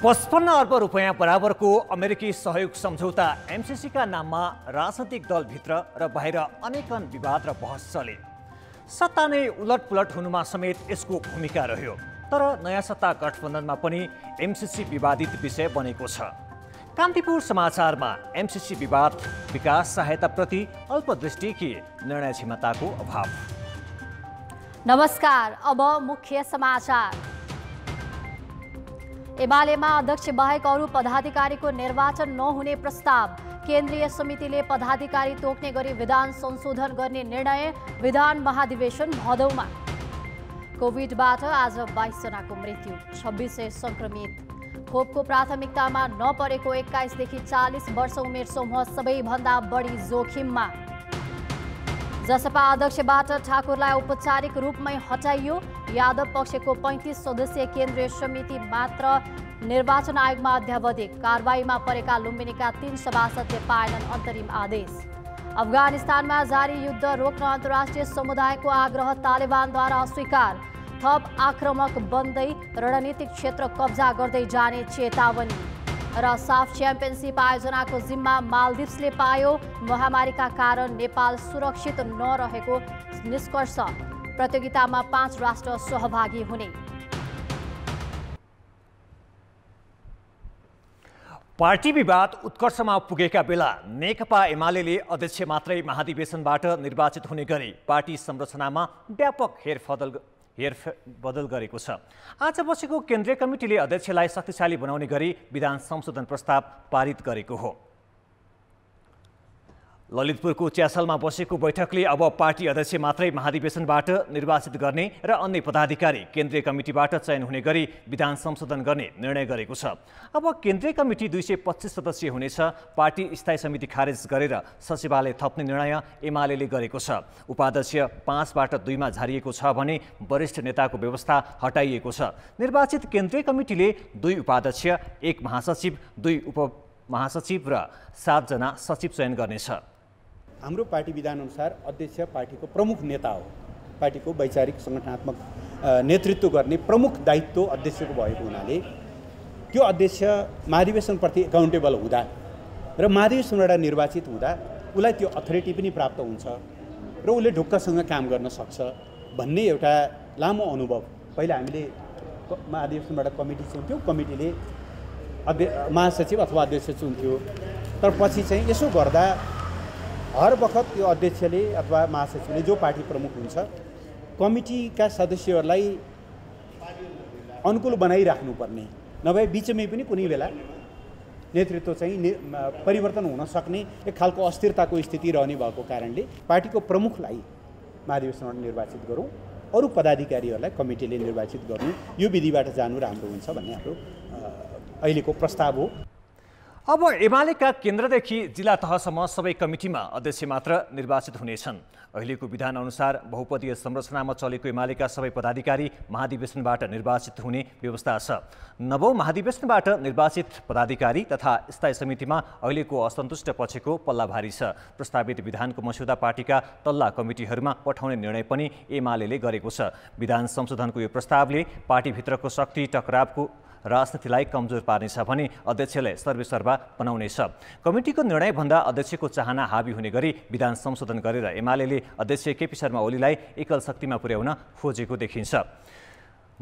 55 अर्ब रुपैयाँ बराबरको अमेरिकी सहयोग सम्झौता एमसिसीका नाममा राजनैतिक दलभित्र र बाहिर अनेकन विवाद र बहस चले। सत्ता नै उलटपुलट हुनुमा समेत यसको भूमिका रह्यो। तर नयाँ सत्ता गठबन्धनमा पनि एमसिसी विवादित विषय बनेको छ। कान्तिपुर समाचारमा एमसिसी विवाद, विकास सहायताप्रति अल्पदृष्टि कि निर्णय क्षमताको अभाव। नमस्कार, अब मुख्य समाचार। एमालेमा अध्यक्ष बाहेक अरू पदाधिकारीको निर्वाचन नहुने प्रस्ताव। केन्द्रीय समितिले पदाधिकारी तोक्ने गरी विधान संशोधन गर्ने निर्णय। विधान महाधिवेशन भदौमा। कोभिडबाट आज 22 जनाको मृत्यु, 2600 संक्रमित। खोपको प्राथमिकतामा नपरेको 21 देखि 40 वर्ष उमेर समूह सबैभन्दा बढी जोखिममा। जसपा अध्यक्षबाट ठाकुरलाई औपचारिक रूपमै हटाइयो। यादव पक्षको 35 सदस्यीय केन्द्रीय समिति मात्र निर्वाचन आयोगमा अध्यावधिक। कारबाहीमा परेका लुम्बिनीका 3 सभासदले पाएनन् अन्तरिम आदेश। अफगानिस्तानमा जारी युद्ध रोक्न अन्तर्राष्ट्रिय समुदायको आग्रह तालिबानद्वारा अस्वीकार। थप आक्रामक बन्दै रणनीतिक क्षेत्र कब्जा गर्दै जाने चेतावनी। र साफ च्याम्पियनसिप आयोजनाको जिम्मा मालदिप्सले पायो। महामारीका कारण नेपाल सुरक्षित नरहेको निष्कर्ष। प्रतियोगितामा 5 राष्ट्र सहभागी हुने। पार्टी विवाद उत्कर्षमा पुगेका बेला नेकपा एमाले अध्यक्ष मात्रै महाधिवेशनबाट निर्वाचित हुने गरी पार्टी संरचनामा व्यापक हेरबदल गरेको छ। आज बसेको केन्द्रीय कमिटीले अध्यक्षलाई शक्तिशाली बनाउने गरी विधान संशोधन प्रस्ताव पारित गरेको हो। ललितपुरको च्यासलमा बसेको बैठकले अब पार्टी अध्यक्ष मात्रै महाधिवेशनबाट निर्वाचित गर्ने र अन्य पदाधिकारी केन्द्रीय कमिटीबाट चयन हुने गरी विधान संशोधन गर्ने निर्णय गरेको छ। अब केन्द्रीय कमिटी 225 सदस्यीय हुनेछ। पार्टी स्थायी समिति खारेज गरेर सचिवालय थप्ने निर्णय एमाले गरेको छ। उपाध्यक्ष 5बाट 2मा झारिएको छ भने वरिष्ठ नेताको व्यवस्था हटाइएको छ। निर्वाचित केन्द्रीय कमिटीले 2 उपाध्यक्ष, 1 महासचिव, 2 उपमहासचिव र 7 जना सचिव चयन गर्नेछ। हाम्रो पार्टी विधान अनुसार अध्यक्ष पार्टीको प्रमुख नेता हो। पार्टीको वैचारिक संगठनात्मक नेतृत्व गर्ने प्रमुख दायित्व अध्यक्षको भएको हुनाले त्यो अध्यक्ष महाधिवेशनप्रति एकाउन्टेबल हुँदा र महाधिवेशनबाट निर्वाचित हुँदा उसलाई त्यो अथोरिटी पनि प्राप्त हुन्छ र उसले ढुक्कसँग काम गर्न सक्छ भन्ने एउटा लामो अनुभव। पहिला हामीले महाधिवेशनबाट कमिटी चुन्थ्यौँ, कमिटीले महासचिव अथवा अध्यक्ष चुन्थ्यो। तर पछि चाहिँ यसो गर्दा हर वखत यो अध्यक्षले अथवा महासचिवले जो पार्टी प्रमुख हुन्छ कमिटीका सदस्यहरूलाई अनुकूल बनाइराख्नुपर्ने, नभए बिचमै पनि कुनै बेला नेतृत्व चाहिँ परिवर्तन हुन सक्ने एक खालको अस्थिरताको स्थिति रहने भएको कारणले पार्टीको प्रमुखलाई महाधिवेशनबाट निर्वाचित गरौँ, अरू पदाधिकारीहरूलाई कमिटीले निर्वाचित गर्नु, यो विधिबाट जानु राम्रो हुन्छ भन्ने हाम्रो अहिलेको प्रस्ताव हो। अब एमालेका केन्द्रदेखि जिल्ला तहसम्म सबै कमिटीमा अध्यक्ष मात्र निर्वाचित हुनेछन्। अहिलेको विधान अनुसार बहुपदीय संरचनामा चलेको एमालेका सबै पदाधिकारी महाधिवेशनबाट निर्वाचित हुने व्यवस्था छ। नवौं महाधिवेशनबाट निर्वाचित पदाधिकारी तथा स्थायी समितिमा अहिलेको असन्तुष्ट पक्षको पल्ला भारी छ। प्रस्तावित विधानको मस्यौदा पार्टीका तल्ला कमिटीहरूमा पठाउने निर्णय पनि एमाले गरेको छ। विधान संशोधनको यो प्रस्तावले पार्टीभित्रको शक्ति टकरावको राजनीतिलाई कमजोर पार्नेछ भने अध्यक्षलाई सर्वेसर्वा बनाउनेछ। कमिटीको निर्णयभन्दा अध्यक्षको चाहना हावी हुने गरी विधान संशोधन गरेर एमाले अध्यक्ष केपी शर्मा ओलीलाई एकल शक्तिमा पुर्याउन खोजेको देखिन्छ।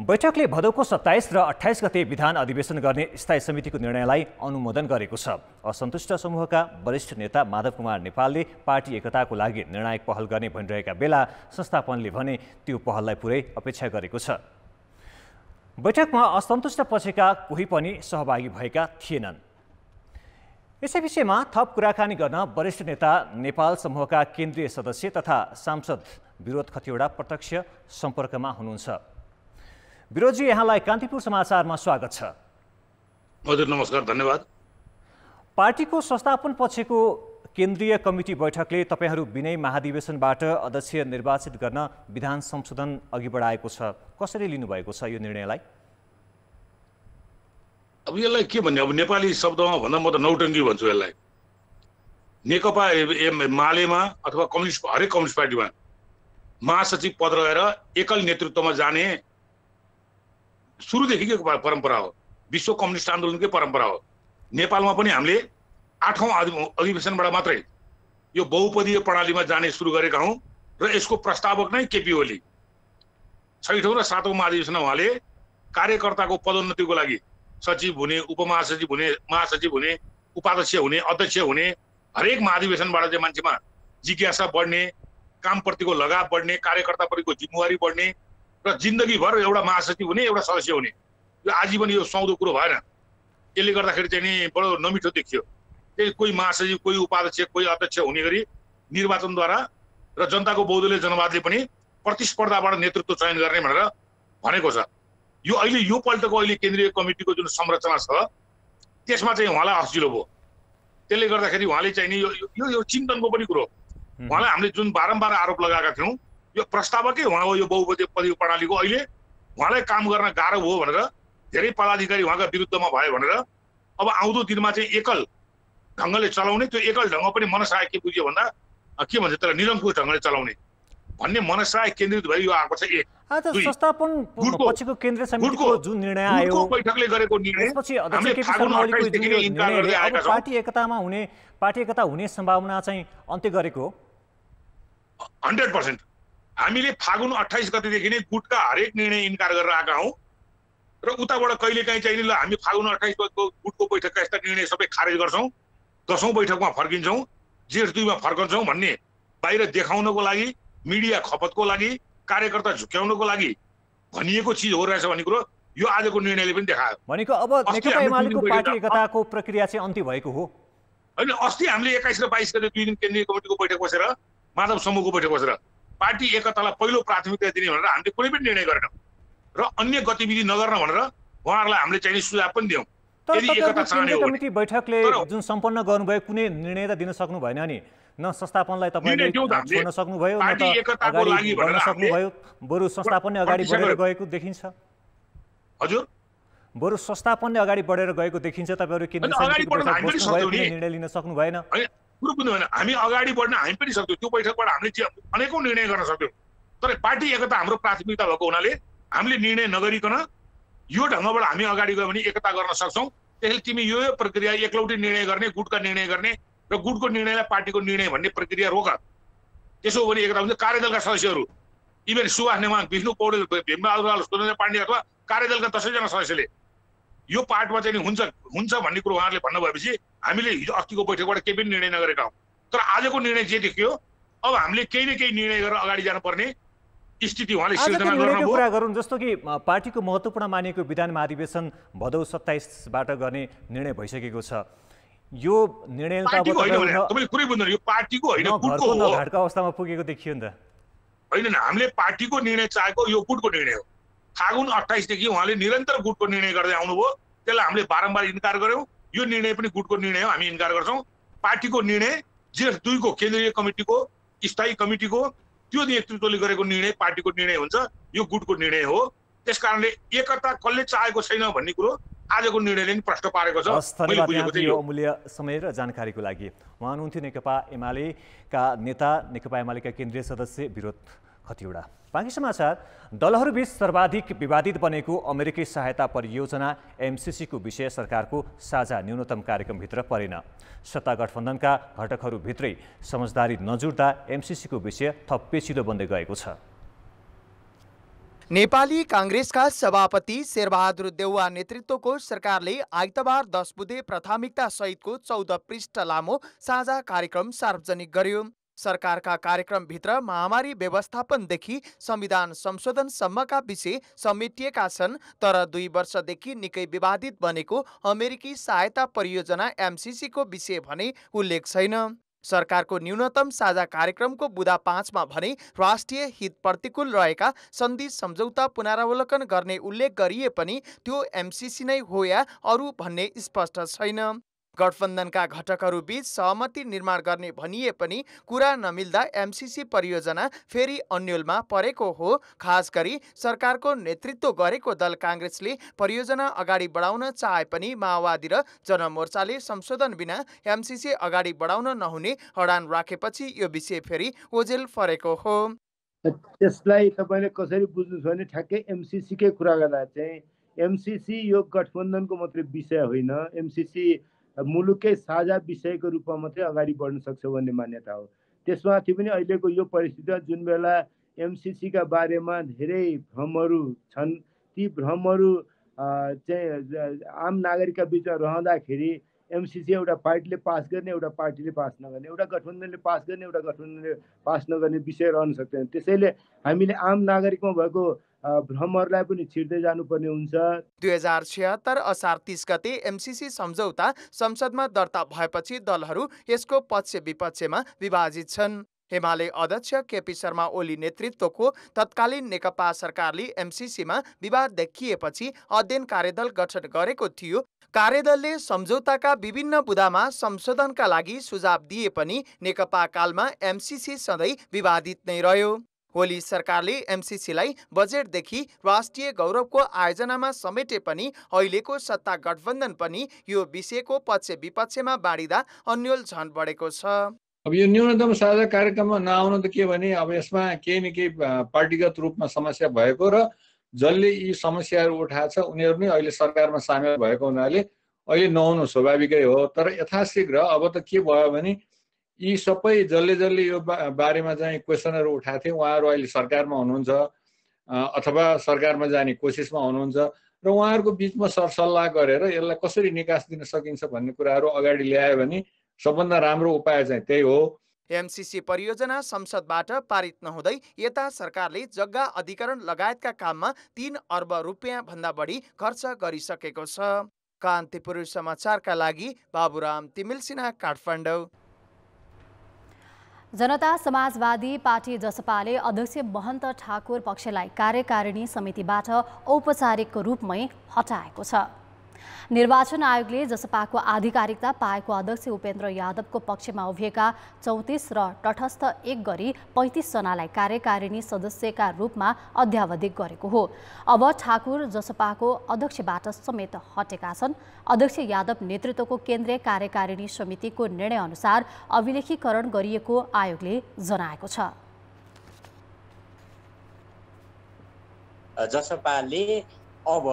बैठकले भदौको 27 र 28 गते विधान अधिवेशन गर्ने स्थायी समितिको निर्णयलाई अनुमोदन गरेको छ। असन्तुष्ट समूहका वरिष्ठ नेता माधव कुमार नेपालले पार्टी एकताको लागि निर्णायक पहल गर्ने भनिरहेका बेला संस्थापनले भने त्यो पहललाई पुरै अपेक्षा गरेको छ। बैठकमा असन्तुष्ट पक्षका कोही पनि सहभागी भएका थिएनन्। यसै विषयमा थप कुराकानी गर्न वरिष्ठ नेता नेपाल समूहका केन्द्रीय सदस्य तथा सांसद विरोध खतिवडा प्रत्यक्ष सम्पर्कमा हुनुहुन्छ। विरोधजी, यहाँलाई कान्तिपुर समाचारमा स्वागत छ। हजुर नमस्कार, धन्यवाद। पार्टीको संस्थापन पक्षको केन्द्रीय कमिटी बैठकले तपाईहरू बिनै महाधिवेशनबाट अध्यक्ष निर्वाचित गर्न विधान संशोधन अघि बढाएको छ। कसरी लिनुभएको छ यो निर्णयलाई? अब यसलाई के भन्ने, अब नेपाली शब्दमा भन्दा म त नौटङ्की भन्छु यसलाई। नेकपा एमालेमा अथवा हरेक कम्युनिस्ट पार्टीमा महासचिव पद रहेर एकल नेतृत्वमा जाने सुरुदेखिको परम्परा हो। विश्व कम्युनिस्ट आन्दोलनकै परम्परा हो। नेपालमा पनि हामीले 8औं अधिवेशनबाट मात्रै यो बहुपदीय प्रणालीमा जाने सुरु गरेका हौं र यसको प्रस्तावक नै केपी ओली। 6औं र 7औं महाधिवेशनमा उहाँले कार्यकर्ताको पदोन्नतिको लागि सचिव हुने, उपमहासचिव हुने, महासचिव हुने, उपाध्यक्ष हुने, अध्यक्ष हुने, हरेक महाधिवेशनबाट चाहिँ मान्छेमा जिज्ञासा बढ्ने, कामप्रतिको लगाव बढ्ने, कार्यकर्ताप्रतिको जिम्मेवारी बढ्ने र जिन्दगीभर एउटा महासचिव हुने, एउटा सदस्य हुने, यो आजीवन यो सुहाउँदो कुरो भएन। यसले गर्दाखेरि चाहिँ नि बडो नमिठो देखियो। त्यही कोही महासचिव, कोही उपाध्यक्ष, कोही अध्यक्ष हुने गरी निर्वाचनद्वारा र जनताको बहुदलीय जनवादले पनि प्रतिस्पर्धाबाट नेतृत्व चयन गर्ने भनेर भनेको छ। यो अहिले यो पल्टको अहिले केन्द्रीय कमिटीको जुन संरचना छ त्यसमा चाहिँ उहाँलाई असिलो भयो। त्यसले गर्दाखेरि उहाँले चाहिँ नि यो चिन्तनको पनि कुरो। उहाँलाई हामीले जुन बारम्बार आरोप लगाएका थियौँ यो प्रस्तावकै उहाँ हो यो बहुपदीय प्रणालीको, अहिले उहाँलाई काम गर्न गाह्रो भयो भनेर धेरै पदाधिकारी उहाँका विरुद्धमा भयो भनेर अब आउँदो दिनमा चाहिँ एकल ढङ्गले चलाउने, त्यो एकल ढङ्ग पनि मनसाय के बुझ्यो भन्दा के भन्छ त्यसलाई निरङ्कुश ढङ्गले चलाउने भन्ने मनसाय केन्द्रित भई यो आएको छ। संस्थापन पछिको केन्द्रीय समितिको जुन निर्णय आयो, बैठकले गरेको निर्णय, त्यसपछि अध्यक्ष केपी शर्मा ओलीको जुन निर्णयले अब पार्टी एकता हुने सम्भावना चाहिँ अन्त्य गरेको 100%। हामीले फागुन 28 गतेदेखि नै गुटका हरेक निर्णय इन्कार गरेर आएका हौं र उताबाट कहिलेकाहीँ चाहिँ ल हामी फागुन 28 गतेको गुटको बैठकका यस्ता निर्णय सबै खारेज गर्छौं, 10औं बैठकमा फर्किन्छौं, जेठ 2 मा फर्कन्छौं भन्ने बाहिर देखाउनको लागि, मिडिया खपतको लागि, कार्यकर्ता झुक्याउनको लागि भनिएको चिज हो रहेछ भन्ने कुरो यो आजको निर्णयले पनि देखायो। भनेको अब नेकपा एमालेको पार्टी एकताको प्रक्रिया चाहिँ अन्त्य भएको हो हैन। अस्ति हामीले 21 र 22 गते 2 दिन केन्द्रीय कमिटीको बैठक बसेर, माधव समूहको बैठक बसेर पार्टी एकतालाई पहिलो प्राथमिकता दिने भनेर हामीले कुनै पनि निर्णय गरेनौं र अन्य गतिविधि नगर्न भनेर उहाँहरूलाई हामीले चाहिँ सुझाव पनि दियौं। यदि एकता चाहने हो कमिटी बैठकले जुन सम्पन्न गर्नुभयो कुनै निर्णय त दिन सक्नु भएन नि, न संस्थापनलाई तपाईले छोड्न सक्नुभयो, न त अगाडि बढ्न सक्नुभयो, बरु संस्थापनले अगाडि बढेर गएको देखिन्छ। हजुर, बरु संस्थापनले अगाडि बढेर गएको देखिन्छ। तपाईहरु केन्द्रीय समितिको निर्णय लिन सक्नु भएन। कुरो पनि होइन, हामी अगाडि बढ्न हामी पनि सक्थ्यौँ। त्यो बैठकबाट हामीले अनेकौं निर्णय गर्न सक्थ्यौँ, तर पार्टी एकता हाम्रो प्राथमिकता भएको हुनाले हामीले निर्णय नगरिकन यो ढङ्गबाट हामी अगाडि गयो भने एकता गर्न सक्छौँ। त्यसैले तिमी यो प्रक्रिया एकलौटी निर्णय गर्ने, गुटका निर्णय गर्ने र गुटको निर्णयलाई पार्टीको निर्णय भन्ने प्रक्रिया रोक। त्यसो भने एकता हुन्छ। कार्यदलका सदस्यहरू इभन सुभाष नेमाङ, विष्णु पौडेल, भीमबहादुर रावल, सुरेन्द्र पाण्डे अथवा कार्यदलका 10 जना सदस्यले यो पार्टमा चाहिँ हुन्छ भन्ने कुरो उहाँहरूले भन्नुभएपछि हामीले हिजो अस्तिको बैठकबाट केही पनि निर्णय नगरेका हौँ। तर आजको निर्णय जे देखियो अब हामीले केही न केही निर्णय गरेर अगाडि जानुपर्ने स्थिति उहाँले सिर्जना गर्नुभयो। कुरा गरौँ जस्तो कि पार्टीको महत्त्वपूर्ण मानिएको विधान महाधिवेशन भदौ 27बाट गर्ने निर्णय भइसकेको छ। यो निर्णय त अब तपाईले कुरै बुझ्दैन, यो पार्टीको होइन गुटको हो। घाटको अवस्थामा पुगेको देखियो नि त। होइन, हामीले पार्टीको निर्णय चाहेको यो गुटको निर्णय हो। फागुन 28 देखि उहाँले निरन्तर गुटको निर्णय गर्दै आउनुभयो, त्यसलाई हामीले बारम्बार इन्कार गर्यौं। यो निर्णय पनि गुटको निर्णय हो, हामी इन्कार गर्छौं। पार्टीको निर्णय जेठ 2 को केन्द्रीय कमिटीको, स्थायी कमिटीको त्यो नेतृत्वले गरेको निर्णय पार्टीको निर्णय हुन्छ, यो गुटको निर्णय हो। त्यसकारणले एकता कसले चाहेको छैन भन्ने कुरो आजको निर्णयले नि प्रश्न पारेको छ। धन्यवाद यहाँको अमूल्य समय र जानकारीको लागि। उहाँ हुनुहुन्थ्यो नेकपा एमालेका नेता, नेकपा एमालेका केन्द्रीय सदस्य विरोध खतिवडा। बाँकी समाचार, दलहरूबीच सर्वाधिक विवादित बनेको अमेरिकी सहायता परियोजना एमसीसीको विषय सरकारको साझा न्यूनतम कार्यक्रमभित्र परेन। सत्ता गठबन्धनका घटकहरूभित्रै समझदारी नजुट्दा एमसीसीको विषय थप पेचिलो बन्दै गएको छ। नेपाली कांग्रेसका सभापति शेरबहादुर देउवा नेतृत्वको सरकारले आइतबार 10 बुँदे प्राथमिकता सहितको 14 पृष्ठ लामो साझा कार्यक्रम सार्वजनिक गर्यो। सरकारका कार्यक्रमभित्र महामारी व्यवस्थापनदेखि संविधान संशोधनसम्मका विषय समेटिएका छन्, तर 2 वर्षदेखि निकै विवादित बनेको अमेरिकी सहायता परियोजना एमसीसीको विषय भने उल्लेख छैन। सरकारको न्यूनतम साझा कार्यक्रमको बुँदा 5 मा भने राष्ट्रिय हित प्रतिकूल रहेका सन्धि सम्झौता पुनरावलोकन गर्ने उल्लेख गरिए पनि त्यो एमसीसी नै हो या अरू भन्ने स्पष्ट छैन। गठबन्धनका घटकहरूबीच सहमति निर्माण गर्ने भनिए पनि कुरा नमिल्दा एमसीसी परियोजना फेरि अन्यलमा परेको हो। खास गरी सरकारको नेतृत्व गरेको दल कांग्रेसले परियोजना अगाडि बढाउन चाहे पनि माओवादी र जनमोर्चाले संशोधन बिना एमसीसी अगाडि बढाउन नहुने अडान राखेपछि यो विषय फेरि ओझेल फरेको हो। त्यसलाई तपाईले कसरी बुझ्नुहुन्छ भने ठ्याक्कै एमसीसी कै कुरा गर्दा चाहिँ एमसीसी यो गठबन्धनको मात्रै विषय होइन, एमसीसी मुलुकै साझा विषयको रूपमा मात्रै अगाडि बढ्न सक्छ भन्ने मान्यता हो। त्यसमाथि पनि अहिलेको यो परिस्थितिमा जुन बेला एमसीसीका बारेमा धेरै भ्रमहरू छन्, ती भ्रमहरू चाहिँ आम नागरिकका बिचमा रहँदाखेरि एमसीसी एउटा पार्टीले पास गर्ने, एउटा पार्टीले पास नगर्ने, एउटा गठबन्धनले पास गर्ने, एउटा गठबन्धनले पास नगर्ने विषय रहन सक्दैन। त्यसैले हामीले आम नागरिकमा भएको भ्रमहरूलाई पनि छिर्दै जानुपर्ने हुन्छ। 2076 असार 30 गते एमसीसी सम्झौता संसदमा दर्ता भएपछि दलहरू यसको पक्ष विपक्षमा विभाजित छन्। एमाले अध्यक्ष केपी शर्मा ओली नेतृत्वको तत्कालीन नेकपा सरकारले एमसीसीमा विवाद देखिएपछि अध्ययन कार्यदल गठन गरेको थियो। कार्यदलले सम्झौताका विभिन्न बुँदामा संशोधनका लागि सुझाव दिए पनि नेकपा कालमा एमसीसी सधैँ विवादित नै रह्यो। ओली सरकारले एमसीसीलाई बजेटदेखि राष्ट्रिय गौरवको आयोजनामा समेटे पनि अहिलेको सत्ता गठबन्धन पनि यो विषयको पक्ष विपक्षमा बाँडिँदा अन्यल झन बढेको छ। अब यो न्यूनतम साझा कार्यक्रममा नआउनु त के भने अब यसमा केही न केही पार्टीगत रूपमा समस्या भएको र जसले यी समस्याहरू उठाएको छ उनीहरू नै अहिले सरकारमा सामेल भएको हुनाले अहिले नआउनु स्वाभाविकै हो। तर यथाशीघ्र अब त के भयो भने यी सबै जसले यो बारेमा चाहिँ क्वेसनहरू उठाएको थिए उहाँहरू अहिले सरकारमा हुनुहुन्छ अथवा सरकारमा जाने कोसिसमा हुनुहुन्छ र उहाँहरूको बिचमा सरसल्लाह गरेर यसलाई कसरी निकास दिन सकिन्छ भन्ने कुराहरू अगाडि ल्यायो भने सबभन्दा राम्रो उपाय चाहिँ त्यही हो। एमसीसी परियोजना संसदबाट पारित नहुँदै यता सरकारले जग्गा अधिग्रहण लगायतका काममा 3 अर्ब रुपियाँ भन्दा बढी खर्च गरिसकेको छ। कान्तिपुर समाचारका लागि बाबुराम तिमिल सिन्हा, काठमाडौँ। जनता समाजवादी पार्टी जसपाले अध्यक्ष महन्त ठाकुर पक्षलाई कार्यकारिणी समितिबाट औपचारिक रूपमै हटाएको छ। निर्वाचन आयोगले जसपाको आधिकारिकता पाएको अध्यक्ष उपेन्द्र यादवको पक्षमा उभिएका 34 र तटस्थ 1 गरी 35 जनालाई कार्यकारिणी सदस्यका रूपमा अध्यावधिक गरेको हो। अब ठाकुर जसपाको अध्यक्षबाट समेत हटेका छन्। अध्यक्ष यादव नेतृत्वको केन्द्रीय कार्यकारिणी समितिको निर्णय अनुसार अभिलेखीकरण गरिएको आयोगले जनाएको छ। जसपाले अब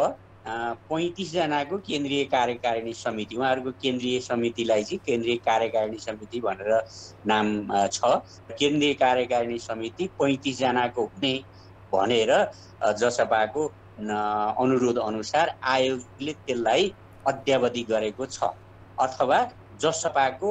35 जनाको केन्द्रीय कार्यकारिणी समिति, उहाँहरूको केन्द्रीय समितिलाई चाहिँ केन्द्रीय कार्यकारिणी समिति भनेर नाम छ। केन्द्रीय कार्यकारिणी समिति 35 जनाको हुने भनेर जसपाको अनुरोध अनुसार आयोगले त्यसलाई अद्यावधि गरेको छ। अथवा जसपाको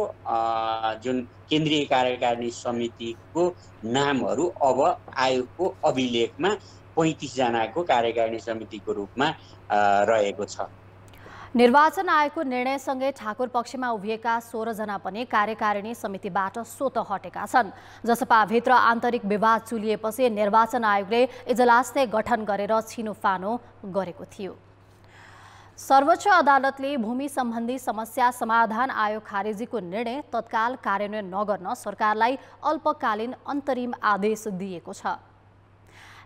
जुन केन्द्रीय कार्यकारिणी समितिको नामहरू अब आयोगको अभिलेखमा 35 जनाको कार्यकारिणी समितिको रूपमा रहेको छ। निर्वाचन आयोगको निर्णयसँगै ठाकुर पक्षमा उभिएका 16 जना पनि कार्यकारिणी समितिबाट स्वतः हटेका छन्। जसपाभित्र आन्तरिक विवाद चुलिएपछि निर्वाचन आयोगले इजलास नै गठन गरेर छिनोफानो गरेको थियो। सर्वोच्च अदालतले भूमि सम्बन्धी समस्या समाधान आयोग खारेजीको निर्णय तत्काल कार्यान्वयन नगर्न सरकारलाई अल्पकालीन अन्तरिम आदेश दिएको छ।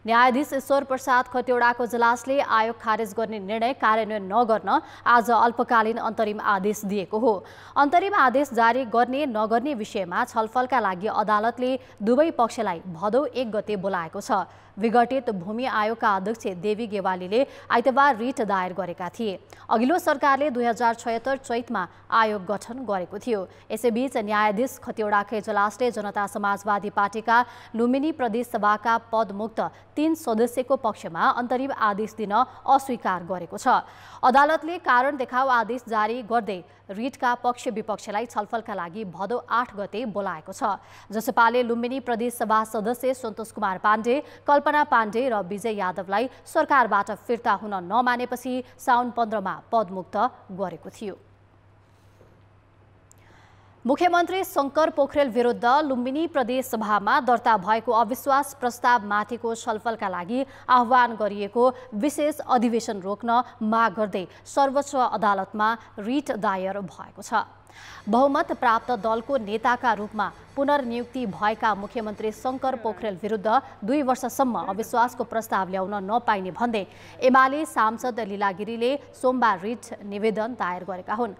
न्यायाधीश ईश्वर प्रसाद खतिवड़ाको इजलासले आयोग खारेज गर्ने निर्णय कार्यान्वयन नगर्न आज अल्पकालीन अन्तरिम आदेश दिएको हो। अन्तरिम आदेश जारी गर्ने नगर्ने विषयमा छलफलका लागि अदालतले दुवै पक्षलाई भदौ 1 गते बोलाएको छ। विघटित भूमि आयोगका अध्यक्ष देवी गेवालीले आइतबार रिट दायर गरेका थिए। अघिल्लो सरकारले 2076 चैतमा आयोग गठन गरेको थियो। यसैबीच न्यायाधीश खतिवड़ाका इजलासले जनता समाजवादी पार्टीका लुम्बिनी प्रदेश सभाका पदमुक्त 3 सदस्यको पक्षमा अन्तरिम आदेश दिन अस्वीकार गरेको छ। अदालतले कारण देखाउ आदेश जारी गर्दै रिटका पक्ष विपक्षलाई छलफलका लागि भदौ 8 गते बोलाएको छ। जसपाले लुम्बिनी प्रदेश सभा सदस्य सन्तोष कुमार पाण्डे, कल्पना पाण्डे र विजय यादवलाई सरकारबाट फिर्ता हुन नमानेपछि साउन 15 मा पदमुक्त गरेको थियो। मुख्यमन्त्री शंकर पोखरेल विरुद्ध लुम्बिनी प्रदेश सभामा दर्ता भएको अविश्वास प्रस्ताव माथिको छलफलका लागि आह्वान गरिएको विशेष अधिवेशन रोक्न माग गर्दै सर्वोच्च अदालतमा रिट दायर भएको छ। बहुमत प्राप्त दलको नेताका रूपमा पुनर्नियुक्ति भएका मुख्यमन्त्री शंकर पोखरेल विरुद्ध 2 वर्षसम्म अविश्वासको प्रस्ताव ल्याउन नपाइने भन्दै एमाले सांसद लीला गिरीले सोमबार रिट निवेदन दायर गरेका हुन्,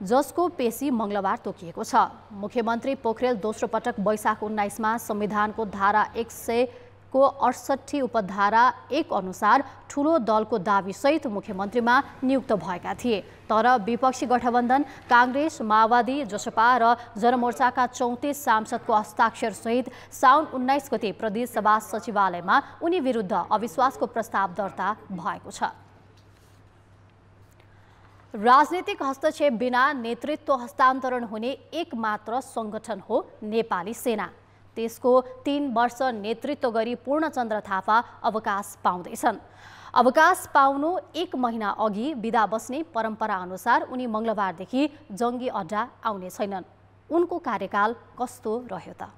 जसको पेशी मंगलबार तोकिएको छ। मुख्यमन्त्री पोखरेल दोस्रो पटक वैशाख 19 मा संविधानको धारा को 68 उपधारा 1 अनुसार ठूलो दलको दाबीसहित मुख्यमन्त्रीमा नियुक्त भएका थिए। तर विपक्षी गठबन्धन कांग्रेस, माओवादी, जसपा र जनमोर्चाका 34 सांसदको हस्ताक्षरसहित साउन 19 गते प्रदेश सभा सचिवालयमा उनी विरुद्ध अविश्वासको प्रस्ताव दर्ता भएको छ। राजनीतिक हस्तक्षेप बिना नेतृत्व हस्तान्तरण हुने एकमात्र संगठन हो नेपाली सेना। त्यसको 3 वर्ष नेतृत्व गरी पूर्णचन्द्र थापा अवकाश पाउँदैछन्। अवकाश पाउनु 1 महिना अघि बिदा बस्ने परम्परा अनुसार उनी मंगलबारदेखि जंगी अड्डा आउने छैनन्। उनको कार्यकाल कस्तो रह्यो त?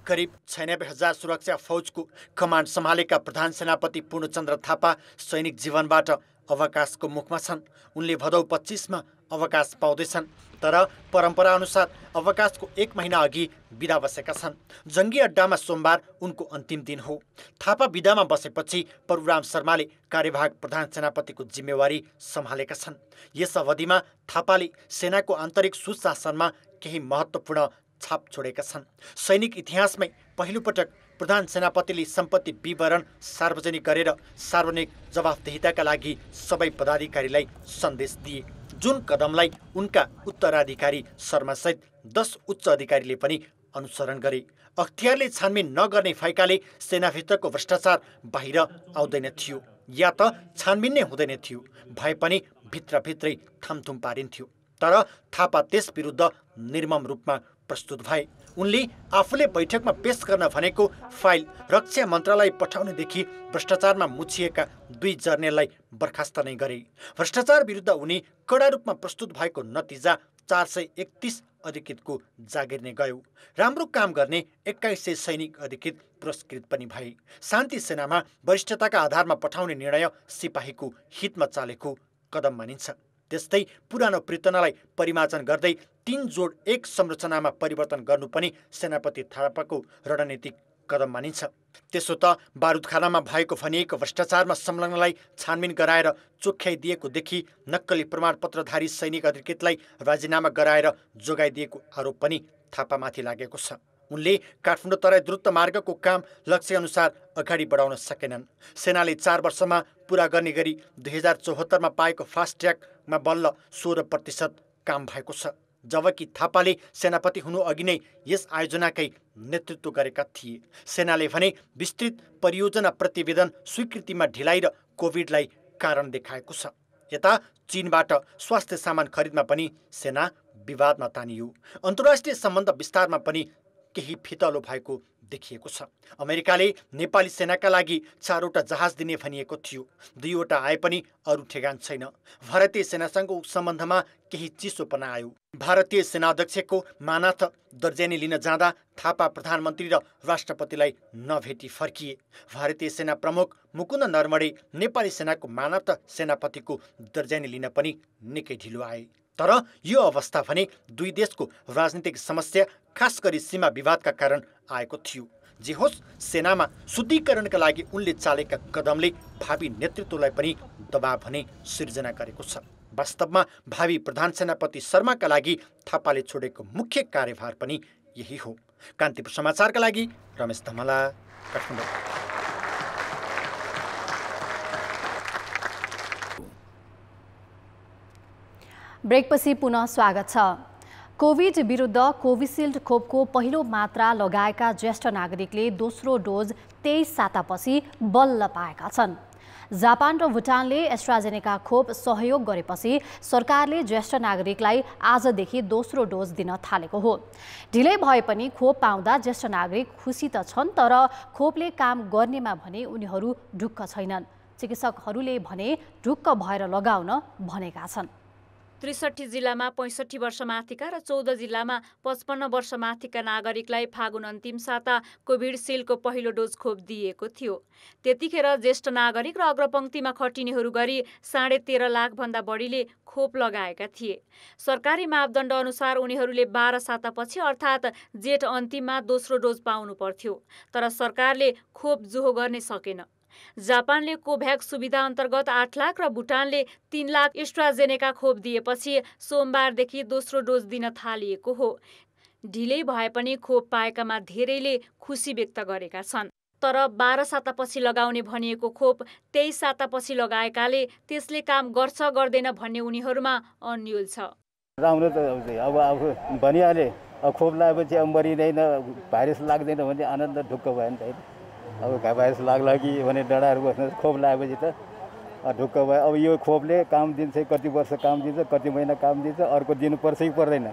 करिब 96,000 सुरक्षा फौजको कमान्ड सम्हालेका प्रधान सेनापति पूर्णचन्द्र थापा सैनिक जीवनबाट अवकाशको मुखमा छन्। उनले भदौ 25मा अवकाश पाउँदैछन्, तर परम्परा अनुसार अवकाशको 1 महिना अघि बिदा बसेका छन्। जंगी अड्डामा सोमबार उनको अन्तिम दिन हो। थापा बिदामा बसेपछि परशुराम शर्माले कार्यवाहक प्रधान सेनापतिको जिम्मेवारी सम्हालेका छन्। यस अवधिमा थापाले सेनाको आन्तरिक सुशासनमा केही महत्त्वपूर्ण छाप छोडेका छन्। सैनिक इतिहासमै पहिलोपटक प्रधान सेनापतिले सम्पत्ति विवरण सार्वजनिक गरेर सार्वजनिक जवाफदेहिताका लागि सबै पदाधिकारीलाई सन्देश दिए, जुन कदमलाई उनका उत्तराधिकारी शर्मासहित 10 उच्च अधिकारीले पनि अनुसरण गरे। अख्तियारले छानबिन नगर्ने भएकाले सेनाभित्रको भ्रष्टाचार बाहिर आउँदैन थियो, या त छानबिन नै हुँदैन थियो, भए पनि भित्रभित्रै थमथुम पारिन्थ्यो। तर थापा त्यस विरुद्ध निर्मम रूपमा प्रस्तुत भए। उनले आफूले बैठकमा पेश गर्न भनेको फाइल रक्षा मन्त्रालय पठाउनेदेखि भ्रष्टाचारमा मुछिएका 2 जर्नेललाई बर्खास्त नै गरे। भ्रष्टाचार विरुद्ध उनी कडा रूपमा प्रस्तुत भएको नतिजा 431 अधिकृतको जागिर नै गयो। राम्रो काम गर्ने 2100 सैनिक अधिकृत पुरस्कृत पनि भए। शान्ति सेनामा वरिष्ठताका आधारमा पठाउने निर्णय सिपाहीको हितमा चालेको कदम मानिन्छ। त्यस्तै पुरानो प्रीतनालाई परिमार्जन गर्दै 3+1 संरचनामा परिवर्तन गर्नु पनि सेनापति थापाको रणनीतिक कदम मानिन्छ। त्यसो त बारुदखानामा भएको भनिएको भ्रष्टाचारमा संलग्नलाई छानबिन गराएर चोख्याइदिएकोदेखि नक्कली प्रमाणपत्रधारी सैनिक अधिकृतलाई राजीनामा गराएर जोगाइदिएको आरोप पनि थापामाथि लागेको छ। उनले काठमाडौँ तराई द्रुत मार्गको काम लक्ष्यअनुसार अगाडि बढाउन सकेनन्। सेनाले 4 वर्षमा पूरा गर्ने गरी 2074मा पाएको फास्ट ट्र्याकमा बल्ल 16% काम भएको छ, जबकि थापाले सेनापति हुनु अघि नै यस आयोजनाकै नेतृत्व गरेका थिए। सेनाले भने विस्तृत परियोजना प्रतिवेदन स्वीकृतिमा ढिलाइ र कोभिडलाई कारण देखाएको छ। यता चीनबाट स्वास्थ्य सामान खरिदमा पनि सेना विवादमा तानियो। अन्तर्राष्ट्रिय सम्बन्ध विस्तारमा पनि केही फितलो भएको देखिएको छ। अमेरिकाले नेपाली सेनाका लागि 4वटा जहाज दिने भनिएको थियो, 2वटा आए पनि अरू ठेगान छैन। भारतीय सेनासँगको सम्बन्धमा केही चिसोपना आयो। भारतीय सेनाध्यक्षको मानाथ दर्जेनी लिन जाँदा थापा प्रधानमन्त्री र राष्ट्रपतिलाई नभेटी फर्किए। भारतीय सेना प्रमुख मुकुन्द नरवणे नेपाली सेनाको मानाथ सेनापतिको दर्जेनी लिन पनि निकै ढिलो आए। तर यो अवस्था भने 2 देशको राजनीतिक समस्या, खास गरी सीमा विवादका कारण आएको थियो। जे होस्, सेनामा शुद्धिकरणका लागि उनले चालेका कदमले भावी नेतृत्वलाई पनि दबाव भने सिर्जना गरेको छ। वास्तवमा भावी प्रधान सेनापति शर्माका लागि थापाले छोडेको मुख्य कार्यभार पनि यही हो। कान्तिपुर समाचारका लागि रमेश धमला, काठमाडौँ। ब्रेकपछि पुनः स्वागत छ। कोभिड विरुद्ध कोभिसिल्ड खोपको पहिलो मात्रा लगाएका ज्येष्ठ नागरिकले दोस्रो डोज 23 सातापछि बल्ल पाएका छन्। जापान र भुटानले एस्ट्राजेनेका खोप सहयोग गरेपछि सरकारले ज्येष्ठ नागरिकलाई आजदेखि दोस्रो डोज दिन थालेको हो। ढिलै भए पनि खोप पाउँदा ज्येष्ठ नागरिक खुसी त छन्, तर खोपले काम गर्नेमा भने उनीहरू ढुक्क छैनन्। चिकित्सकहरूले भने ढुक्क भएर लगाउन भनेका छन्। 63 जिल्लामा 65 वर्षमाथिका र 14 जिल्लामा 55 वर्षमाथिका नागरिकलाई फागुन अन्तिम साता कोभिडसिल्डको पहिलो डोज खोप दिएको थियो। त्यतिखेर ज्येष्ठ नागरिक र अग्रपङ्क्तिमा खटिनेहरू गरी 13.5 लाखभन्दा बढीले खोप लगाएका थिए। सरकारी मापदण्ड अनुसार उनीहरूले 12 सातापछि अर्थात् जेठ अन्तिममा दोस्रो डोज पाउनु पर्थ्यो, तर सरकारले खोप जोहो गर्ने सकेन। जापानले कोभ्याक्स सुविधा अन्तर्गत 8 लाख र भुटानले 3 लाख एस्ट्राजेनेका खोप दिएपछि सोमबारदेखि दोस्रो डोज दिन थालिएको हो। ढिलै भए पनि खोप पाएकामा धेरैले खुसी व्यक्त गरेका छन्। तर 12 सातापछि लगाउने भनिएको खोप 23 सातापछि लगाएकाले त्यसले काम गर्छ गर्दैन भन्ने उनीहरूमा अन्यल छ। राम्रो त अब आफू भनिहाले खोप लगाएपछि अब मरिँदैन भाइरस लाग्दैन भने आनन्द ढुक्क भयो नि त होइन। अब भाइरस लाग्ला कि भने डराएर बस्नु, खोप लगाएपछि त ढुक्क भयो। अब यो खोपले काम दिन्छ, कति वर्ष काम दिन्छ, कति महिना काम दिन्छ, अर्को दिनुपर्छ कि पर्दैन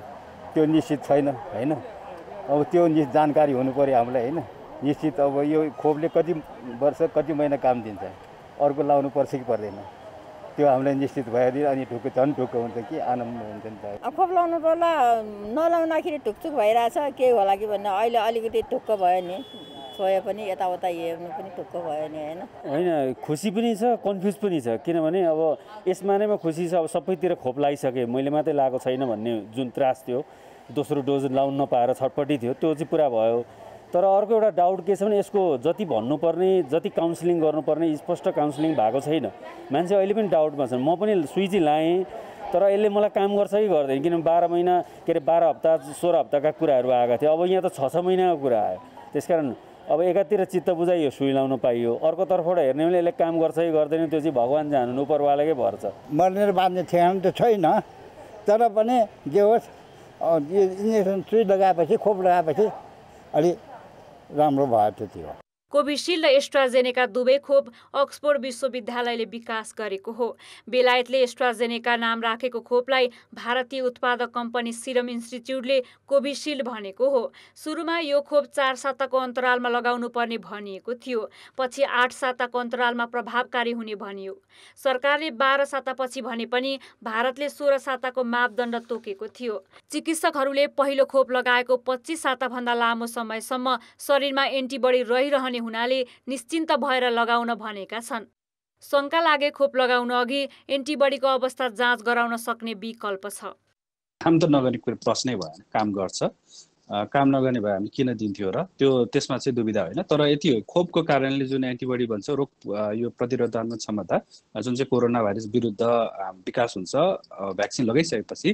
त्यो निश्चित छैन होइन। अब त्यो जानकारी हुनु पऱ्यो हामीलाई होइन। निश्चित अब यो खोपले कति वर्ष कति महिना काम दिन्छ, अर्को लाउनु पर्छ कि पर्दैन त्यो हामीलाई निश्चित भयो अनि ढुक्क झन् ढुक्क हुन्छ कि आनन्द हुन्छ नि त। खोप लाउनु पर्ला नलाउँदाखेरि ढुकचुक भइरहेछ के होला कि भन्ने अहिले अलिकति ढुक्क भयो नि, छोयो पनि यताउता हेर्नु पनि ढुक्क भयो नि होइन। होइन खुसी पनि छ कन्फ्युज पनि छ, किनभने अब यसमा नै खुसी छ अब सबैतिर खोप लगाइसकेँ मैले मात्रै लगाएको छैन भन्ने जुन त्रास थियो, दोस्रो डोज लाउन नपाएर छटपट्टि थियो त्यो चाहिँ पुरा भयो। तर अर्को एउटा डाउट के छ भने यसको जति भन्नुपर्ने जति काउन्सिलिङ गर्नुपर्ने स्पष्ट काउन्सिलिङ भएको छैन। मान्छे अहिले पनि डाउटमा छन्। म पनि सुई चाहिँ लाएँ तर यसले मलाई काम गर्छ कि गर्दैन, किनभने 12 महिना के अरे 12 हप्ता 16 हप्ताका कुराहरू आएका थियो, अब यहाँ त 6-6 महिनाको कुरा आयो। त्यसकारण अब एकातिर चित्त बुझाइयो सुई लाउन पाइयो, अर्कोतर्फबाट हेर्ने भने यसले काम गर्छ कि गर्दैन त्यो चाहिँ भगवान् जान्नु उपरवालाकै भर छ। मर्ने र बाँच्ने ठेगाना त छैन, तर पनि जे होस् इन्जेक्सन सुई लगाएपछि खोप लगाएपछि अलि राम्रो भयो त्यो। कोभिसिल्ड र एस्ट्राजेनेका दुवै खोप अक्सफोर्ड विश्वविद्यालयले विकास गरेको हो। बेलायतले एस्ट्राजेनेका नाम राखेको खोपलाई भारतीय उत्पादक कम्पनी सिरम इन्स्टिच्युटले कोभिसिल्ड भनेको हो। सुरुमा यो खोप 4 साताको अन्तरालमा लगाउनु पर्ने भनिएको थियो, पछि 8 साताको अन्तरालमा प्रभावकारी हुने भनियो। सरकारले 12 सातापछि भने पनि भारतले 16 साताको मापदण्ड तोकेको थियो। चिकित्सकहरूले पहिलो खोप लगाएको 25 साताभन्दा लामो समयसम्म शरीरमा एन्टिबडी रहिरहने हुनाले निश्चिन्त भएर लगाउन भनेका छन्। शङ्का लागे खोप लगाउन अघि एन्टिबडीको अवस्था जाँच गराउन सक्ने विकल्प छ। काम त नगर्ने कुरा प्रश्नै भएन, काम गर्छ। काम नगर्ने भए हामी किन दिन्थ्यो र त्यसमा चाहिँ दुविधा होइन। तर यति हो खोपको कारणले जुन एन्टिबडी भन्छ रोग यो प्रतिरोधात्मक क्षमता जुन चाहिँ कोरोना भाइरस विरुद्ध विकास हुन्छ भ्याक्सिन लगाइसकेपछि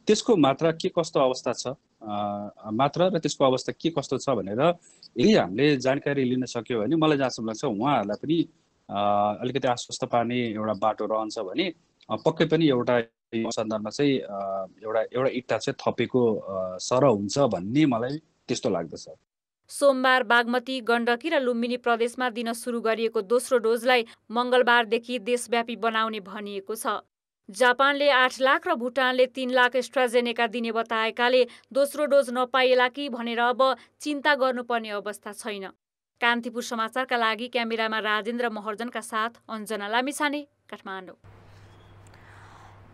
त्यसको मात्रा के कस्तो अवस्था छ मात्रा र त्यसको अवस्था के कस्तो छ भनेर यदि हामीले जानकारी लिन सक्यो भने मलाई जहाँसम्म लाग्छ उहाँहरूलाई पनि अलिकति आश्वस्त पार्ने एउटा बाटो रहन्छ भने पक्कै पनि एउटा सन्दर्भमा चाहिँ एउटा इट्टा चाहिँ थपेको सरह हुन्छ भन्ने मलाई त्यस्तो लाग्दछ। सोमबार बागमती, गण्डकी र लुम्बिनी प्रदेशमा दिन सुरु गरिएको दोस्रो डोजलाई मङ्गलबारदेखि देशव्यापी बनाउने भनिएको छ। जापानले 8 लाख र भुटानले 3 लाख एस्ट्राजेनेका दिने बताएकाले दोस्रो डोज नपाइएला कि भनेर अब चिन्ता गर्नुपर्ने अवस्था छैन। कान्तिपुर समाचारका लागि क्यामेरामा राजेन्द्र महर्जनका साथ अञ्जना लामिछाने, काठमाडौँ।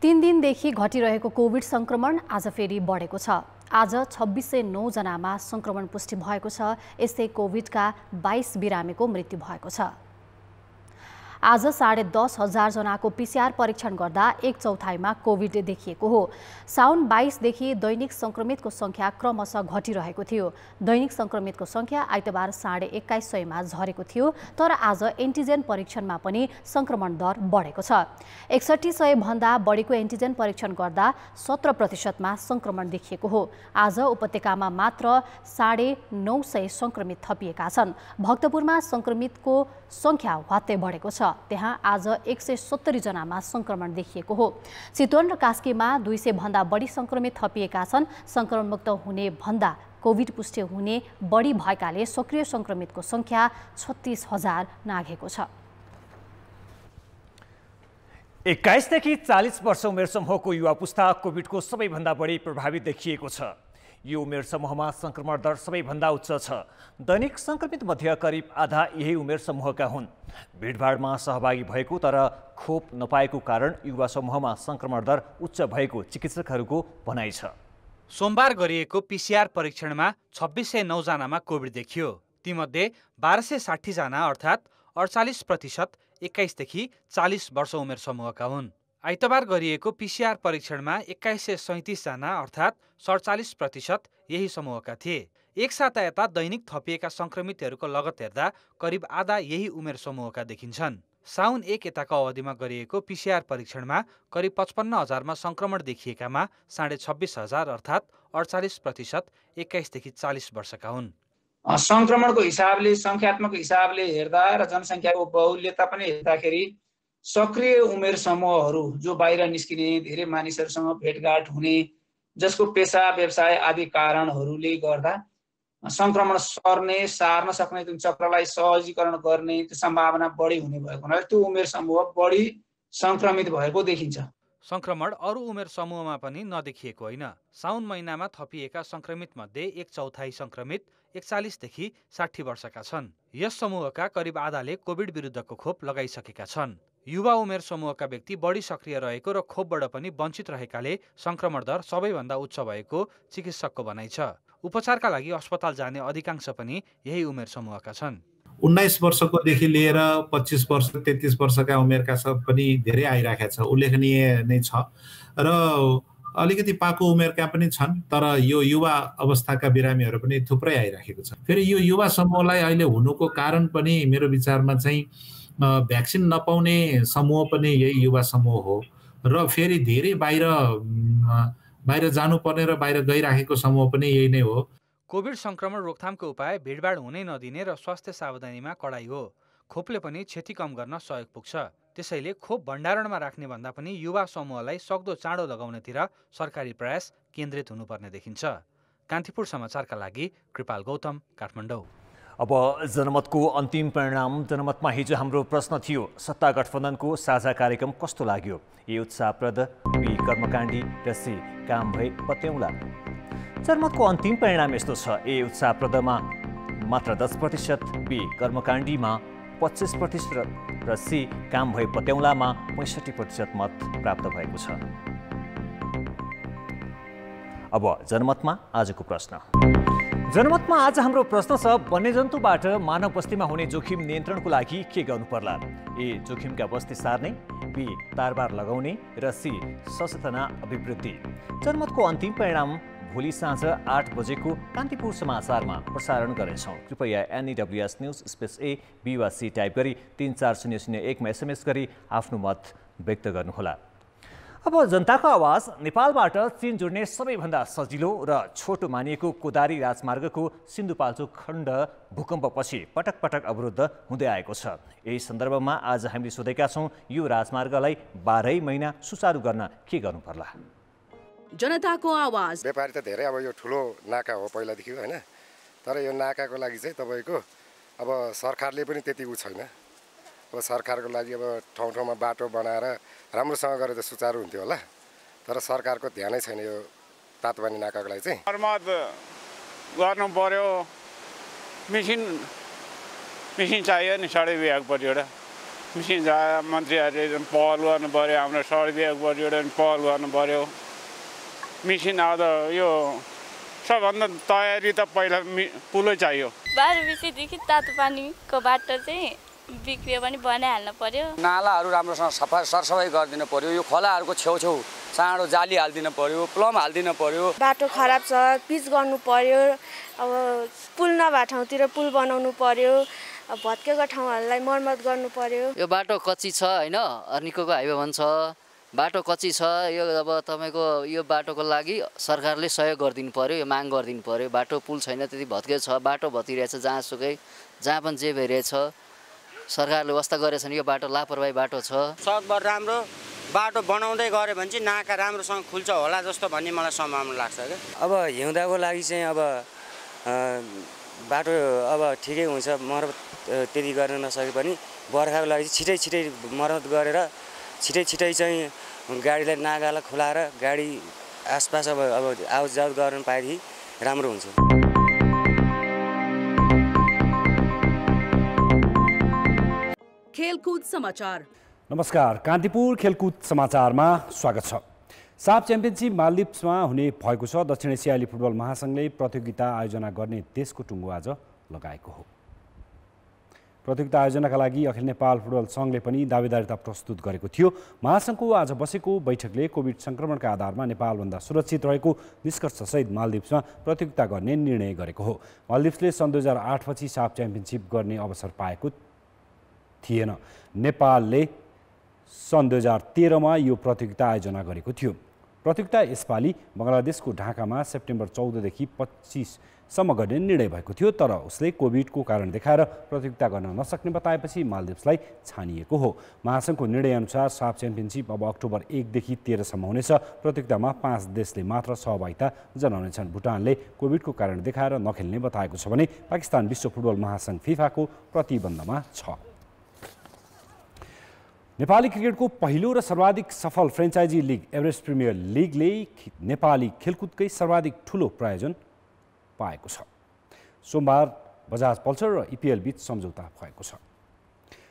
3 दिनदेखि घटिरहेको कोभिड संक्रमण आज फेरि बढेको छ। आज 2609 जनामा संक्रमण पुष्टि भएको छ। यस्तै कोभिडका 22 बिरामीको मृत्यु भएको छ। आज 10,500 जनाको पीसीआर परीक्षण गर्दा 1/4 कोभिड देखिएको हो। साउन 22 देखि दैनिक संक्रमितको संख्या क्रमशः घटिरहेको थियो। दैनिक संक्रमितको संख्या आइतबार 2150 मा झरेको थियो, तर आज एन्टिजेन परीक्षणमा पनि संक्रमण दर बढेको छ। 6100 भन्दा बढीको एन्टिजेन परीक्षण गर्दा 17% मा संक्रमण देखिएको हो। आज उपत्यकामा मात्र 950 संक्रमित थपिएका छन्। भक्तपुरमा संक्रमितको संख्या वात्तै बढेको छ। त्यहाँ आज 170 जनामा संक्रमण देखिएको हो। चितवन र कास्कीमा 200 भन्दा बढी संक्रमित थपिएका छन्। संक्रमणमुक्त हुने भन्दा कोभिड पुष्टि हुने बढी भएकाले सक्रिय संक्रमितको संख्या 36,000 नाघेको छ। 21 देखि 40 वर्ष उमेर समूहको युवा पुस्ता कोभिडको सबैभन्दा बढी प्रभावित देखिएको छ। यो उमेर समूहमा संक्रमण दर सबैभन्दा उच्च छ। दैनिक संक्रमित मध्ये करिब आधा यही उमेर समूहका हुन्। भिडभाडमा सहभागी भएको तर खोप नपाएको कारण युवा समूहमा संक्रमण दर उच्च भएको चिकित्सकहरूको भनाइ छ। सोमबार गरिएको पीसीआर परीक्षणमा 2609 जनामा कोभिड देखियो। तीमध्ये 1260 जना अर्थात् 48% 21 देखि 40 वर्ष उमेर समूहका हुन्। आइतबार गरिएको पीसीआर परीक्षणमा 2137 जना अर्थात् 47% यही समूहका थिए। एक साता यता दैनिक थपिएका संक्रमितहरूको लगत हेर्दा करिब आधा यही उमेर समूहका देखिन्छन्। साउन 1 यताको अवधिमा गरिएको पीसीआर परीक्षणमा करिब 55,000 मा संक्रमण देखिएकामा 26,500 अर्थात् 48% 21 देखि 40 वर्षका हुन्। सङ्क्रमणको हिसाबले सङ्ख्यात्मक हिसाबले हेर्दा र जनसङ्ख्याको बहुल्यता पनि हेर्दाखेरि सक्रिय उमेर समूहहरू जो बाहिर निस्किने धेरै मानिसहरूसँग भेटघाट हुने जसको पेसा व्यवसाय आदि कारणहरूले गर्दा सङ्क्रमण सार्न सक्ने जुन चक्रलाई सहजीकरण गर्ने त्यो सम्भावना बढी हुने भएको हुनाले त्यो उमेर समूह बढी सङ्क्रमित भएको देखिन्छ। सङ्क्रमण अरू उमेर समूहमा पनि नदेखिएको होइन। साउन महिनामा थपिएका सङ्क्रमित मध्ये 1/4 सङ्क्रमित 41 देखि 60 वर्षका छन्। यस समूहका करिब आधाले कोभिड विरुद्धको खोप लगाइसकेका छन्। युवा उमेर समूहका व्यक्ति बढी सक्रिय रहेको र खोपबाट पनि वञ्चित रहेकाले सङ्क्रमण दर सबैभन्दा उच्च भएको चिकित्सकको भनाइ छ। उपचारका लागि अस्पताल जाने अधिकांश पनि यही उमेर समूहका छन्। 19 वर्षकोदेखि लिएर 25 वर्ष 33 वर्षका उमेरका सब पनि धेरै आइराखेका छ, उल्लेखनीय नै छ। र अलिकति पाको उमेरका पनि छन्, तर यो युवा अवस्थाका बिरामीहरू पनि थुप्रै आइराखेको छ। फेरि यो युवा समूहलाई अहिले हुनुको कारण पनि मेरो विचारमा चाहिँ भ्याक्सिन नपाउने समूह पनि यही युवा समूह हो र फेरि धेरै बाहिर जानुपर्ने र बाहिर गइराखेको समूह पनि यही नै हो। कोभिड सङ्क्रमण रोकथामको उपाय भिडभाड हुनै नदिने र स्वास्थ्य सावधानीमा कडाई हो। खोपले पनि क्षति कम गर्न सहयोग पुग्छ। त्यसैले खोप भण्डारणमा राख्ने भन्दा पनि युवा समूहलाई सक्दो चाँडो लगाउनेतिर सरकारी प्रयास केन्द्रित हुनुपर्ने देखिन्छ। कान्तिपुर समाचारका लागि कृपाल गौतम, काठमाडौँ। अब जनमतको अन्तिम परिणाम। जनमतमा हिजो हाम्रो प्रश्न थियो, सत्ता गठबन्धनको साझा कार्यक्रम कस्तो लाग्यो? ए उत्साहप्रद, बी कर्मकाण्डी र सी काम भए पत्याउला। जनमतको अन्तिम परिणाम यस्तो छ, ए उत्साहप्रदमा मात्र 10%, बी कर्मकाण्डीमा 25% र सी काम भए पत्याउलामा 65% मत प्राप्त भएको छ। अब जनमतमा आजको प्रश्न। जनमतमा आज हाम्रो प्रश्न छ, वन्यजन्तुबाट मानव बस्तीमा हुने जोखिम नियन्त्रणको लागि के गर्नु पर्ला? ए जोखिमका बस्ती सार्ने, बी तारबार लगाउने र सी सचेतना अभिवृद्धि। जनमतको अन्तिम परिणाम भोलि साँझ 8 बजेको कान्तिपुर समाचारमा प्रसारण गर्नेछौँ। कृपया NEWS न्युज /A B वा C टाइप गरी 34001 मा SMS गरी आफ्नो मत व्यक्त गर्नुहोला। अब जनताको आवाज। नेपालबाट चीन जोड्ने सबैभन्दा सजिलो र छोटो मानिएको कोदारी राजमार्गको सिन्धुपाल्चोक खण्ड भूकम्पपछि पटक पटक अवरुद्ध हुँदै आएको छ। यही सन्दर्भमा आज हामीले सोधेका छौँ, यो राजमार्गलाई 12 महिना सुचारू गर्न के गर्नु पर्ला? जनताको आवाज। व्यापारी त धेरै, अब यो ठुलो नाका हो पहिलादेखि होइन, तर यो नाकाको लागि चाहिँ तपाईँको अब सरकारले पनि त्यति छैन। अब सरकारको लागि अब ठाउँ ठाउँमा बाटो बनाएर राम्रोसँग गरेर त सुचारू हुन्थ्यो होला, तर सरकारको ध्यानै छैन यो तातोपानी नाकाको लागि चाहिँ। मर्मत गर्नु पर्यो, मिसिन चाहियो नि सडक विभागपट्टिबाट। मिसिन मन्त्रीहरूले पहल गर्नु पर्यो, हाम्रो सडक विभागपट्टिबाट पहल गर्नु पर्यो। मिसिन आउँदा यो सबभन्दा तयारी त पहिला पुलै चाहियो। 12 बजेदेखि तातो पानीको बाटो चाहिँ बिग्रियो भने बनाइहाल्नु पर्यो। नालाहरू राम्रोसँग सरसफाइ गरिदिनु पर्यो। यो खोलाहरूको छेउछेउ चाँडो जाली हालिदिनु पर्यो, प्लम हालिदिनु पर्यो। बाटो खराब छ, पिच गर्नु पर्यो। अब पुल नभए ठाउँतिर पुल बनाउनु पर्यो। भत्केको ठाउँहरूलाई मर्मत गर्नु पर्यो। यो बाटो कच्ची छ होइन, अर्निकोको हाइवे भन्छ, बाटो कच्ची छ। यो अब तपाईँको यो बाटोको लागि सरकारले सहयोग गरिदिनु पर्यो, यो माग गरिदिनु पर्यो। बाटो पुल छैन, त्यति भत्केको छ, बाटो भत्किरहेछ जहाँसुकै, जहाँ पनि जे भइरहेछ। सरकारले व्यवस्था गरेछ नि, यो बाटो लापरवाही बाटो छ। सडकबाट राम्रो बाटो बनाउँदै गऱ्यो भने चाहिँ नाका राम्रोसँग खुल्छ होला जस्तो भन्ने मलाई सम्भावना लाग्छ क्या। अब हिउँदाको लागि चाहिँ अब बाटो अब ठिकै हुन्छ, मर्मत त्यति गर्न नसके पनि बर्खाको लागि छिटै मर्मत गरेर छिटै चाहिँ गाडीलाई नाकालाई खुलाएर गाडी आसपास अब आउट जाउट गर्न पाएदेखि राम्रो हुन्छ। खेलकुद समाचार। नमस्कार, कान्तिपुर खेलकुद समाचारमा स्वागत छ। साफ च्याम्पियनसिप मालदिप्समा हुने भएको छ। दक्षिण एसियाली फुटबल महासङ्घले प्रतियोगिता आयोजना गर्ने देशको टुङ्गो आज लगाएको हो। प्रतियोगिता आयोजनाका लागि अखिल नेपाल फुटबल सङ्घले पनि दावेदारिता प्रस्तुत गरेको थियो। महासङ्घको आज बसेको बैठकले कोभिड सङ्क्रमणका आधारमा नेपालभन्दा सुरक्षित रहेको निष्कर्षसहित मालदिप्समा प्रतियोगिता गर्ने निर्णय गरेको हो। मालदिप्सले सन् 2008 पछि साफ च्याम्पियनसिप गर्ने अवसर पाएको थिएन। नेपालले सन् 2013मा यो प्रतियोगिता आयोजना गरेको थियो। प्रतियोगिता यसपालि बङ्गलादेशको ढाकामा सेप्टेम्बर 14 देखि 25 सम्म गर्ने निर्णय भएको थियो, तर उसले कोभिडको कारण देखाएर प्रतियोगिता गर्न नसक्ने बताएपछि मालदिप्सलाई छानिएको हो। महासङ्घको निर्णयअनुसार साफ च्याम्पियनसिप अब अक्टोबर 1 देखि 13 सम्म हुनेछ। प्रतियोगितामा 5 देशले मात्र सहभागिता जनाउनेछन्। भुटानले कोभिडको कारण देखाएर नखेल्ने बताएको छ भने पाकिस्तान विश्व फुटबल महासङ्घ फिफाको प्रतिबन्धमा छ। नेपाली क्रिकेटको पहिलो र सर्वाधिक सफल फ्रेन्चाइजी लिग एभरेस्ट प्रिमियर लिगले नेपाली खेलकुदकै सर्वाधिक ठुलो प्रायोजन पाएको छ। सोमबार बजाज पल्सर र इपिएल बीच सम्झौता भएको छ।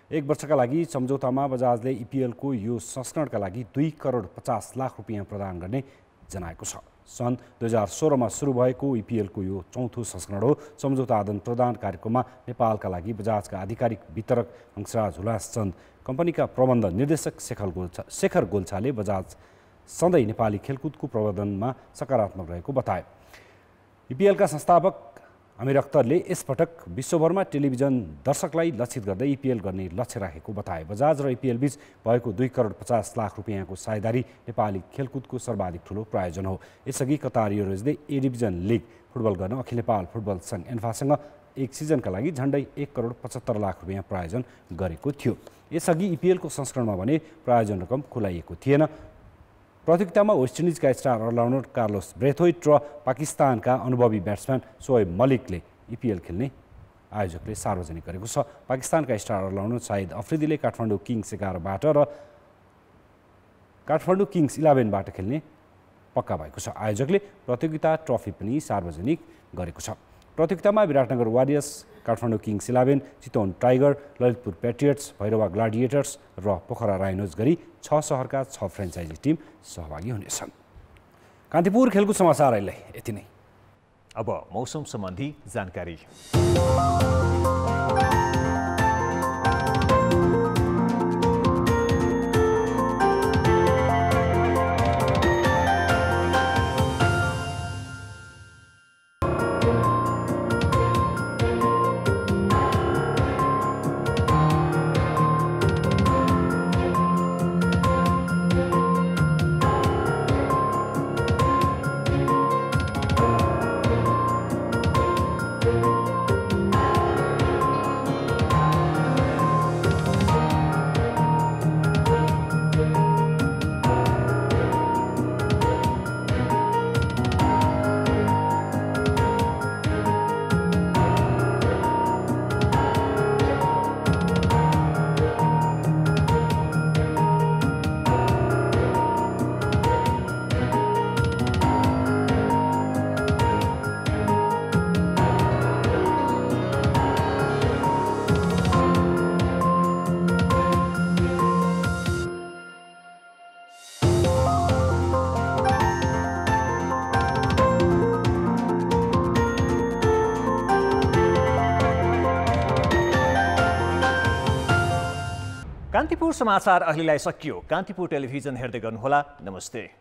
1 वर्षका लागि सम्झौतामा बजाजले इपिएलको यो संस्करणका लागि 2 करोड 50 लाख रुपियाँ प्रदान गर्ने जनाएको छ। सन् 2016 मा सुरु भएको इपिएलको यो चौथो संस्करण हो। सम्झौता आदान प्रदान कार्यक्रममा नेपालका लागि बजाजका आधिकारिक वितरक हंसराज हुलासचन्द, कम्पनीका प्रबन्ध निर्देशक शेखर गोल्छाले बजाज सधैँ नेपाली खेलकुदको प्रवर्धनमा सकारात्मक रहेको बताए। इपिएलका संस्थापक आमिर अख्तरले यसपटक विश्वभरमा टेलिभिजन दर्शकलाई लक्षित गर्दै इपिएल गर्ने लक्ष्य राखेको बताए। बजाज र इपिएल बीच भएको 2 करोड 50 लाख रुपियाँको साझेदारी नेपाली खेलकुदको सर्वाधिक ठुलो प्रायोजन हो। यसअघि कतार एयरवेजले ए डिभिजन लिग फुटबल गर्न अखिल नेपाल फुटबल सङ्घ एन्फासँग 1 सिजनका लागि झन्डै 1 करोड 75 लाख रुपियाँ प्रायोजन गरेको थियो। यसअघि इपिएलको संस्करणमा भने प्रायोजन रकम खुलाइएको थिएन। प्रतियोगितामा वेस्ट इन्डिजका स्टार अलराउन्डर कार्लोस ब्रेथोइट र पाकिस्तानका अनुभवी ब्याट्सम्यान सोएब मलिकले इपिएल खेल्ने आयोजकले सार्वजनिक गरेको छ। पाकिस्तानका स्टार अलराउन्डर साहिद अफ्रिदीले काठमाडौँ किङ्स 11बाट र काठमाडौँ किङ्स 11बाट खेल्ने पक्का भएको छ। आयोजकले प्रतियोगिता ट्रफी पनि सार्वजनिक गरेको छ। प्रतियोगितामा Biratnagar warriors, Kathmandu kings 11, Chitwan tiger, Lalitpur patriots, Bhairahawa gladiators र पोखरा राइनोज गरी 6 सहरका 6 फ्रेन्चाइजी टिम सहभागी हुनेछन्। कान्तिपुर खेलकुद समाचार अहिले यति नै। अब मौसम सम्बन्धी जानकारी। कान्तिपुर समाचार अहिलेलाई सकियो। कान्तिपुर टेलिभिजन हेर्दै गर्नुहोला। नमस्ते।